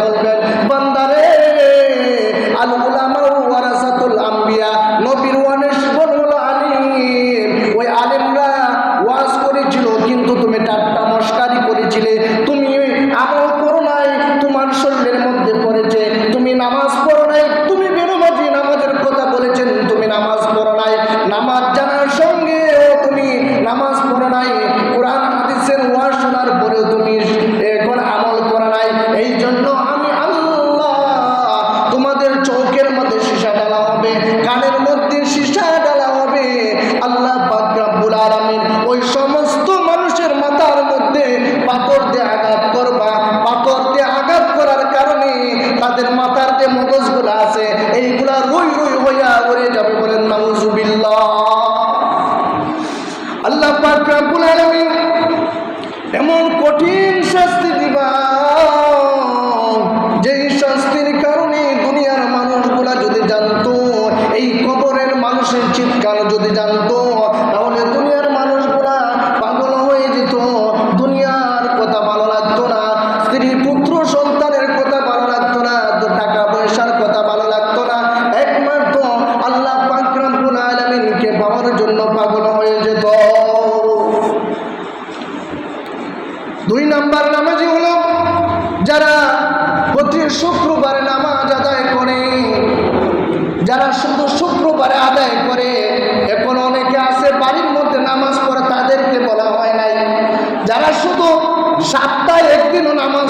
বলবেন, বান্দারে আল উলামা ওয়ারাসাতুল আম্বিয়া, নবীর ওয়ারিস হলো আলিম। ওই আলেমরা ওয়াজ করেছিল কিন্তু তুমি ঠাট্টা মশকারি করেছিলে, তুমি আমল করো নাই, তোমার শরীরের মধ্যে পড়েছে, তুমি নামাজ পড়ো নাই, তুমি বেনামাজি নামাজের কথা বলেছেন, তুমি নামাজ পড়ো নাই, নামাজ জানার সঙ্গে তুমি নামাজ পড়ো নাই, কোরআন হাদিসের ওয়াজ শোনার পরেও তুমি এখন আমল করো নাই। এই জন্য আমি আল্লাহ তোমাদের চোখের মধ্যে সীসা ডালা হবে, কানের মধ্যে সীসা ডালা হবে। আল্লাহ পাক রব্বুল আলামিন ওই সমস্ত মানুষের মাথার মধ্যে পাথর দিয়ে আঘাত করবা, পাথর দিয়ে আঘাত করার কারণে তাদের মাথার যে মগজগুলো আছে এইগুলা রুই রুই হইয়া উড়ে যাবে। বলেন নাউজুবিল্লাহ। আল্লাহ পাক রব্বুল আলামিন এমন কঠিন শাস্তি দিবা, যেই শাস্তির কারণে দুনিয়ার মানুষগুলা যদি জানতো, এই কবরের মানুষের চিৎকার যদি জানতো, তাহলে দুনিয়ার মানুষগুলা পাগল হয়ে যেত, দুনিয়ার কথা ভালো লাগতো না, স্ত্রী পুত্র সন্তানের কথা ভালো লাগতো না, টাকা পয়সার কথা ভালো লাগতো না, একমাত্র আল্লাহ পাক রব্বুল আলামিনকে পাওয়ার জন্য পাগল হয়ে যেত। দুই নাম্বার নামাজি হলো যারা প্রতি শুক্রবারে নামাজ আদায় করে, যারা শুধু শুক্রবারে আদায় করে। এখন অনেকে আছে বাড়ির মধ্যে নামাজ পড়ে, তাদেরকে বলা হয় নাই। যারা শুধু সপ্তাহে একদিনও নামাজ